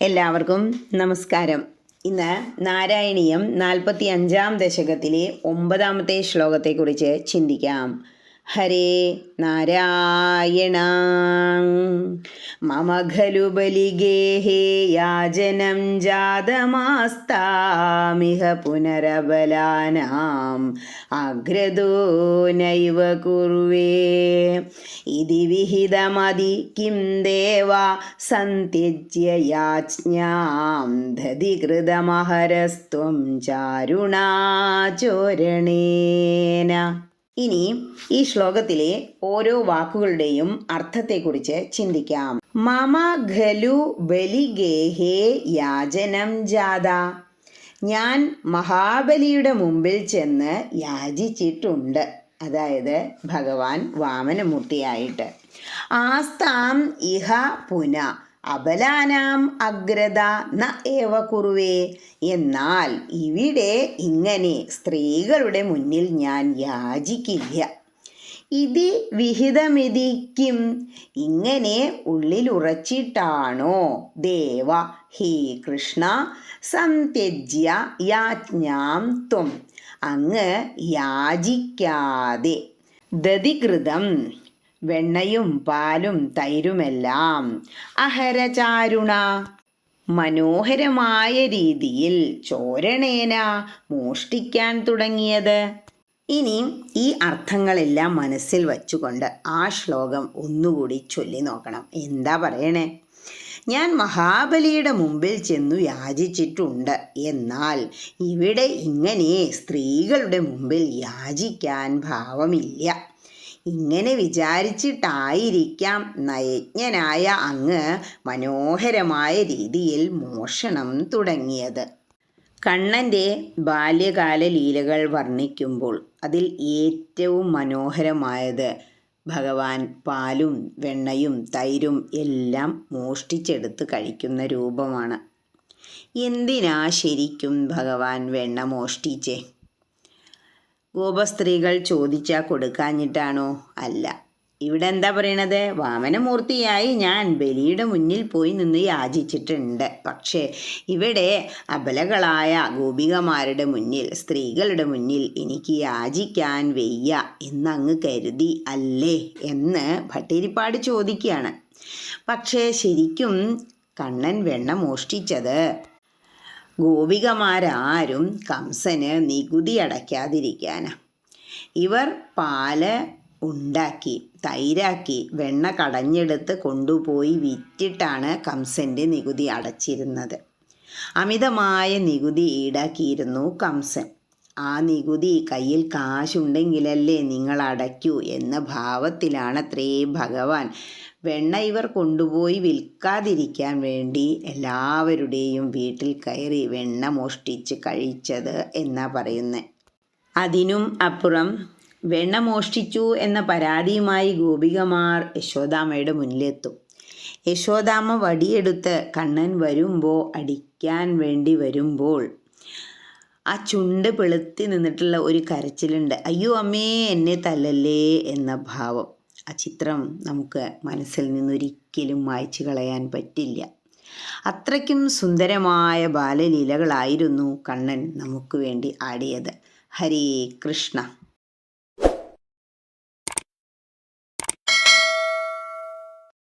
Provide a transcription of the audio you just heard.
എല്ലാവർക്കും നമസ്കാരം. ഇന്ന് നാരായണീയം 45-ാം ദശകത്തിലെ 9-ാമത്തെ ശ്ലോകത്തെക്കുറിച്ച് ചിന്തിക്കാം. ഹരേ നാരായണ. മമ ഖലു ബലിഗേഹേ യാചനം ജാതമാസ്താമിഹ പുനരബലാനാം അഗ്രദോ നൈവ കുർവേ ഇതി വിഹിതമതി കിം ദേവ സന്ത്യജ്യ യാജ്ഞാം ദധികൃതമഹരസ്ത്വം ചാരുണാചോരണേന. ഇനി ഈ ശ്ലോകത്തിലെ ഓരോ വാക്കുകളുടെയും അർത്ഥത്തെക്കുറിച്ച് ചിന്തിക്കാം. മമ ഖലു ബലിഗേഹേ യാചനം ജാത. ഞാൻ മഹാബലിയുടെ മുമ്പിൽ ചെന്ന് യാചിച്ചിട്ടുണ്ട്. അതായത് ഭഗവാൻ വാമനമൂർത്തിയായിട്ട്. ആസ്താം ഇഹ പുന അബലാനാം അഗ്രത ന ഏവ കുറുവേ. എന്നാൽ ഇവിടെ ഇങ്ങനെ സ്ത്രീകളുടെ മുന്നിൽ ഞാൻ യാചിക്കില്ല. ഇതി വിഹിതമിതിക്കും. ഇങ്ങനെ ഉള്ളിലുറച്ചിട്ടാണോ ദേവ ഹേ കൃഷ്ണ സംത്യജ്യ യാജ്ഞാം ത്വം അങ്ങ് യാചിക്കാതെ ദധികൃതം വെണ്ണയും പാലും തൈരുമെല്ലാം അഹരചാരുണ മനോഹരമായ രീതിയിൽ ചോരണേന മോഷ്ടിക്കാൻ തുടങ്ങിയത്. ഇനി ഈ അർത്ഥങ്ങളെല്ലാം മനസ്സിൽ വച്ചുകൊണ്ട് ആ ശ്ലോകം ഒന്നുകൂടി ചൊല്ലി നോക്കണം. എന്താ പറയണേ? ഞാൻ മഹാബലിയുടെ മുമ്പിൽ ചെന്നു യാചിച്ചിട്ടുണ്ട്. എന്നാൽ ഇവിടെ ഇങ്ങനെ സ്ത്രീകളുടെ മുമ്പിൽ യാചിക്കാൻ ഭാവമില്ല. ഇങ്ങനെ വിചാരിച്ചിട്ടായിരിക്കാം നയജ്ഞനായ അങ്ങ് മനോഹരമായ രീതിയിൽ മോഷണം തുടങ്ങിയത്. കണ്ണൻ്റെ ബാല്യകാല ലീലകൾ വർണ്ണിക്കുമ്പോൾ അതിൽ ഏറ്റവും മനോഹരമായത് ഭഗവാൻ പാലും വെണ്ണയും തൈരും എല്ലാം മോഷ്ടിച്ചെടുത്ത് കഴിക്കുന്ന രൂപമാണ്. എന്തിനാ ശരിക്കും ഭഗവാൻ വെണ്ണ മോഷ്ടിച്ചേ? ഗോപസ്ത്രീകൾ ചോദിച്ചാൽ കൊടുക്കാഞ്ഞിട്ടാണോ? അല്ല. ഇവിടെ എന്താ പറയണത്? വാമനമൂർത്തിയായി ഞാൻ ബലിയുടെ മുന്നിൽ പോയി നിന്ന് യാചിച്ചിട്ടുണ്ട്. പക്ഷേ ഇവിടെ അബലകളായ ഗോപികമാരുടെ മുന്നിൽ, സ്ത്രീകളുടെ മുന്നിൽ എനിക്ക് യാചിക്കാൻ വയ്യ എന്നങ്ങ് കരുതി അല്ലേ എന്ന് ഭട്ടതിരിപ്പാട് ചോദിക്കുകയാണ്. പക്ഷേ ശരിക്കും കണ്ണൻ വെണ്ണ മോഷ്ടിച്ചത് ഗോപികമാരാരും കംസന് നികുതി അടയ്ക്കാതിരിക്കാനാണ്. ഇവർ പാല് ഉണ്ടാക്കി തൈരാക്കി വെണ്ണ കടഞ്ഞെടുത്ത് കൊണ്ടുപോയി വിറ്റിട്ടാണ് കംസൻ്റെ നികുതി അടച്ചിരുന്നത്. അമിതമായ നികുതി ഈടാക്കിയിരുന്നു കംസൻ. ആ നികുതി കയ്യിൽ കാശുണ്ടെങ്കിലല്ലേ നിങ്ങൾ അടയ്ക്കൂ എന്ന ഭാവത്തിലാണത്രേ ഭഗവാൻ വെണ്ണ ഇവർ കൊണ്ടുപോയി വിൽക്കാതിരിക്കാൻ വേണ്ടി എല്ലാവരുടെയും വീട്ടിൽ കയറി വെണ്ണ മോഷ്ടിച്ച് കഴിച്ചത് എന്നാ പറയുന്നത്. അതിനും അപ്പുറം വെണ്ണ മോഷ്ടിച്ചു എന്ന പരാതിയുമായി ഗോപികമാർ യശോദാമ്മയുടെ മുന്നിലെത്തും. യശോദാമ്മ വടിയെടുത്ത് കണ്ണൻ വരുമ്പോൾ അടിക്കാൻ വേണ്ടി വരുമ്പോൾ ആ ചുണ്ട് പിളുത്തി നിന്നിട്ടുള്ള ഒരു കരച്ചിലുണ്ട്. അയ്യോ അമ്മേ എന്നെ തല്ലല്ലേ എന്ന ഭാവം. ആ ചിത്രം നമുക്ക് മനസ്സിൽ നിന്നൊരിക്കലും മായ്ച്ചു കളയാൻ പറ്റില്ല. അത്രയ്ക്കും സുന്ദരമായ ബാലലീലകളായിരുന്നു കണ്ണൻ നമുക്ക് വേണ്ടി ആടിയത്. ഹരേ കൃഷ്ണ.